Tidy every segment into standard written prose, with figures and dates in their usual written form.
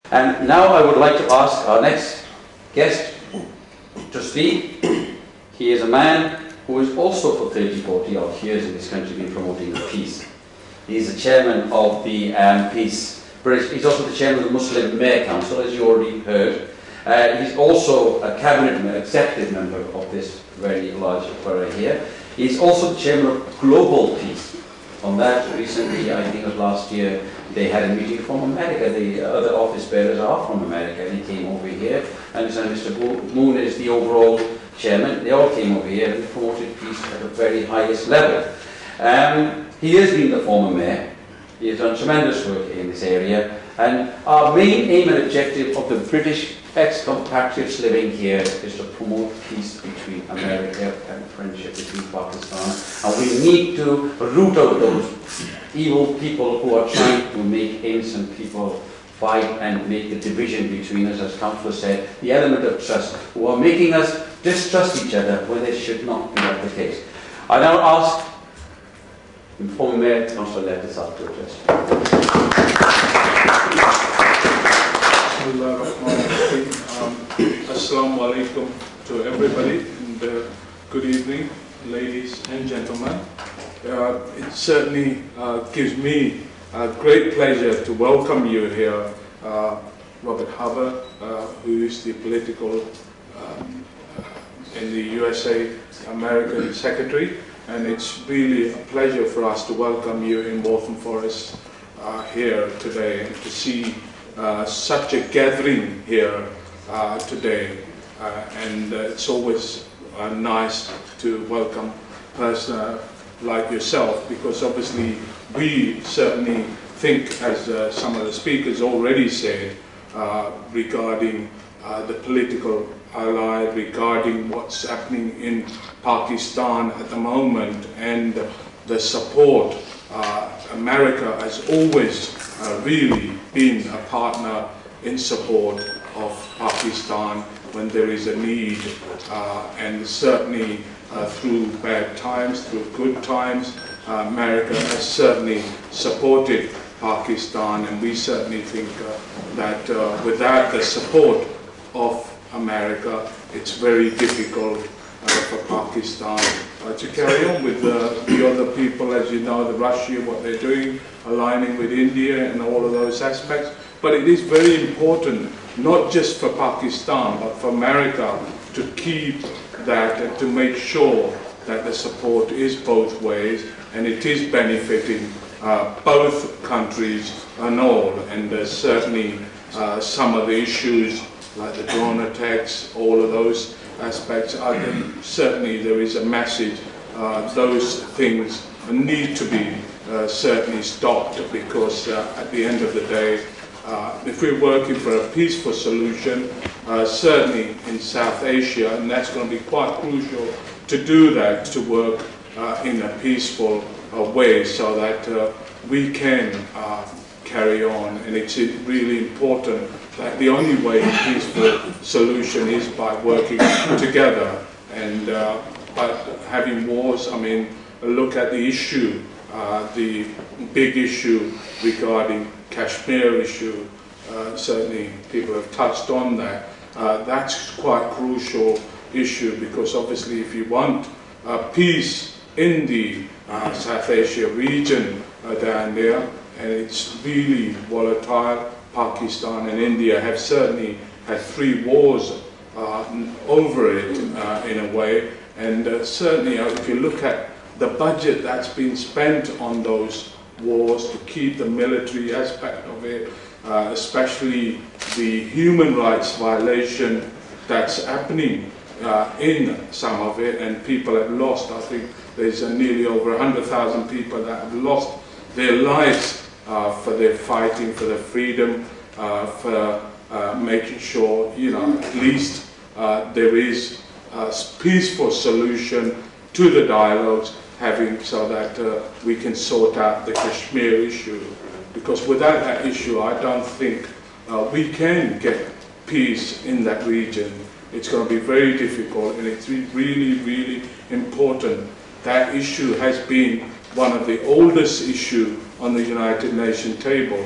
And now I would like to ask our next guest to speak. He is a man who is also for 30, 40 odd years in this country been promoting peace. He is the chairman of the Peace British. He's also the chairman of the Muslim Mayor Council, as you already heard. He's also a cabinet executive member of this very large borough here. He's also the chairman of Global Peace. On that, recently, I think it was last year, they had a meeting from America. The other office bearers are from America, and he came over here. And Mr. Moon is the overall chairman. They all came over here and promoted peace at the very highest level. He has been the former mayor. He has done tremendous work in this area. And our main aim and objective of the British expatriates living here is to promote peace between America and friendship between Pakistan. And we need to root out those evil people who are trying to make innocent people fight and make the division between us, as Councillor said, the element of trust, who are making us distrust each other when it should not be that the case. I now ask former Mayor Councillor Liaquat to address. Assalamu alaikum to everybody, and good evening, ladies and gentlemen. It certainly gives me great pleasure to welcome you here, Robert Hubbard, who is the political in the USA American Secretary, and it's really a pleasure for us to welcome you in Waltham Forest here today, and to see such a gathering here today, and it's always nice to welcome a person like yourself, because obviously we certainly think, as some of the speakers already said, regarding the political ally, regarding what's happening in Pakistan at the moment, and the support. America has always really been a partner in support of Pakistan when there is a need, and certainly through bad times, through good times, America has certainly supported Pakistan, and we certainly think that without the support of America, it's very difficult for Pakistan to carry on with the other people, as you know, the Russia, what they're doing, aligning with India and all of those aspects. But it is very important, not just for Pakistan, but for America to keep that and to make sure that the support is both ways, and it is benefiting both countries and all. And there's certainly some of the issues like the drone attacks, all of those aspects, I think certainly there is a message. Those things need to be certainly stopped, because at the end of the day, if we're working for a peaceful solution, certainly in South Asia, and that's going to be quite crucial to do that, to work in a peaceful way, so that we can carry on. And it's really important that the only way a peaceful solution is by working together. And but having wars, I mean, look at the issue, the big issue regarding Kashmir issue. Certainly people have touched on that. That's quite crucial issue, because obviously if you want peace in the South Asia region down there, and it's really volatile. Pakistan and India have certainly had 3 wars over it in a way, and certainly if you look at the budget that's been spent on those wars to keep the military aspect of it, especially the human rights violation that's happening in some of it, and people have lost, I think there's nearly over 100,000 people that have lost their lives for their fighting for their freedom, for making sure, you know, at least there is a peaceful solution to the dialogues, having so that we can sort out the Kashmir issue. Because without that issue, I don't think we can get peace in that region. It's going to be very difficult, and it's really, really important. That issue has been one of the oldest issues on the United Nations table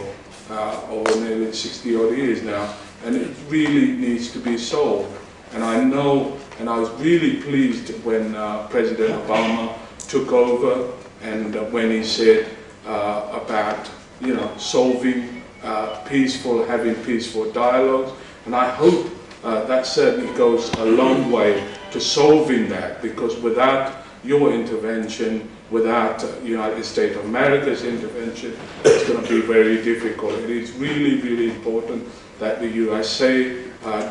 over nearly 60 odd years now, and it really needs to be solved. And I know, and I was really pleased when President Obama took over, and when he said about, you know, solving having peaceful dialogues, and I hope that certainly goes a long way to solving that, because without your intervention, without United States of America's intervention, it's going to be very difficult. It is really, really important that the USA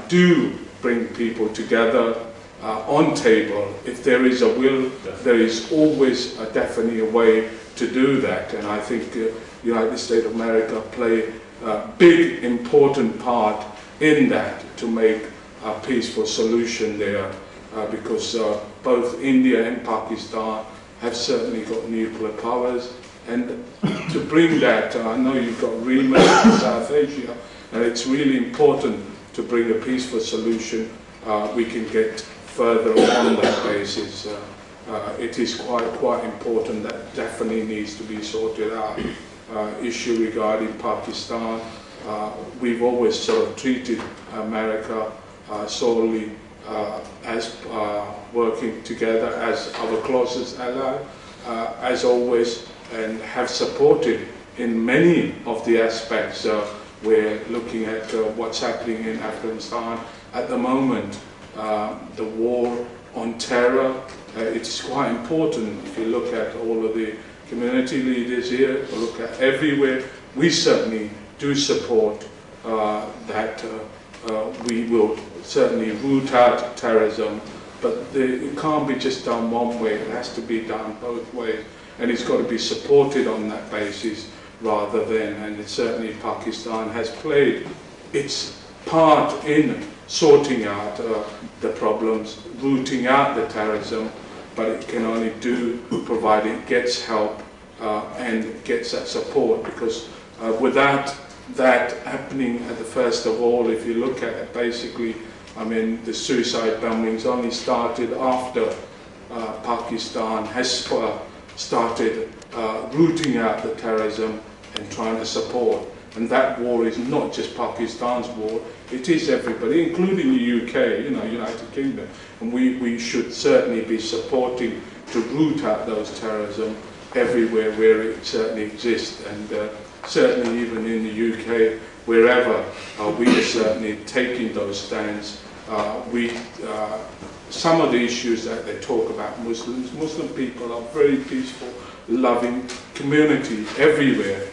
do bring people together on table. If there is a will, there is always definitely a way to do that. And I think United States of America play a big, important part in that to make a peaceful solution there, because both India and Pakistan have certainly got nuclear powers, and to bring that, I know you've got agreement in South Asia, and it's really important to bring a peaceful solution. We can get further on that basis. It is quite important. That definitely needs to be sorted out. Issue regarding Pakistan, we've always sort of treated America solely as working together as our closest ally, as always, and have supported in many of the aspects. We're looking at what's happening in Afghanistan at the moment, the war on terror. It's quite important. If you look at all of the community leaders here, look at everywhere, we certainly do support that we will certainly root out terrorism, but it can't be just done one way. It has to be done both ways, and it's got to be supported on that basis rather than, and it certainly Pakistan has played its part in sorting out the problems, rooting out the terrorism, but it can only do provided it gets help and gets that support, because without that happening at the first of all, if you look at it basically, I mean, the suicide bombings only started after Pakistan has started rooting out the terrorism and trying to support. And that war is not just Pakistan's war, it is everybody, including the UK, United Kingdom. And we should certainly be supporting to root out those terrorism everywhere where it certainly exists. And certainly even in the UK, wherever we are certainly taking those stands. Some of the issues that they talk about, Muslim people are very peaceful, loving community everywhere.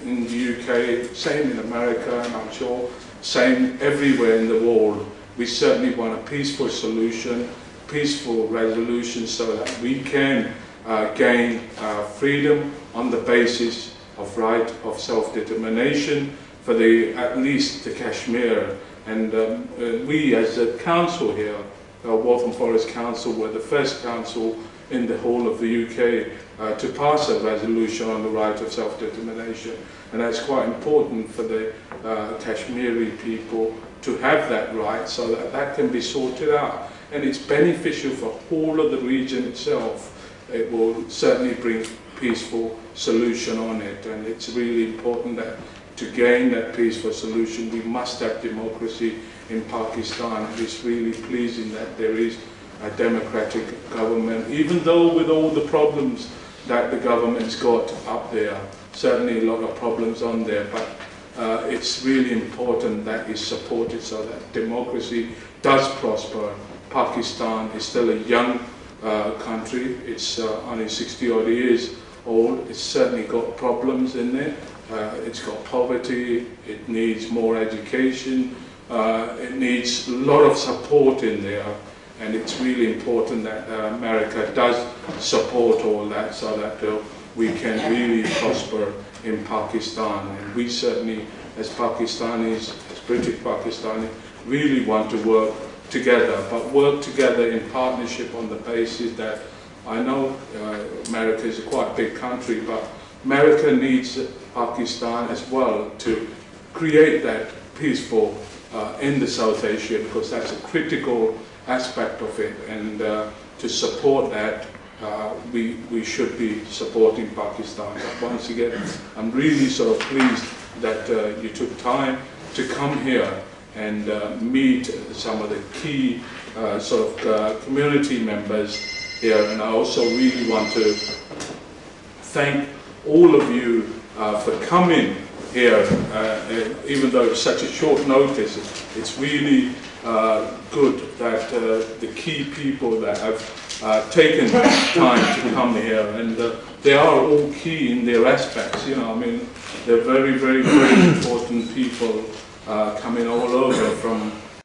In the UK, same in America, and I'm sure same everywhere in the world. We certainly want a peaceful solution, peaceful resolution, so that we can gain freedom on the basis of right of self-determination for at least the Kashmir. And we as a council here, Waltham Forest Council, were the first council in the whole of the UK to pass a resolution on the right of self-determination. And that's quite important for the Kashmiri people to have that right, so that that can be sorted out. And it's beneficial for all of the region itself. It will certainly bring peaceful solution on it, and it's really important that to gain that peaceful solution, we must have democracy in Pakistan. It's really pleasing that there is a democratic government, even though with all the problems that the government's got up there, certainly a lot of problems on there, but it's really important that it's supported so that democracy does prosper. Pakistan is still a young country. It's only 60 odd years old. It's certainly got problems in there. It's got poverty, it needs more education, it needs a lot of support in there, and it's really important that America does support all that so that we can really prosper in Pakistan. And we certainly, as Pakistanis, as British Pakistanis, really want to work together, but work together in partnership on the basis that I know America is a quite big country, but America needs Pakistan as well to create that peaceful in the South Asia, because that's a critical aspect of it, and to support that we should be supporting Pakistan. But once again, I'm really sort of pleased that you took time to come here and meet some of the key community members here. And I also really want to thank all of you for coming here, even though it's such a short notice. It's really good that the key people that have taken time to come here, and they are all key in their aspects. You know, I mean, they're very, very, very important people coming all over from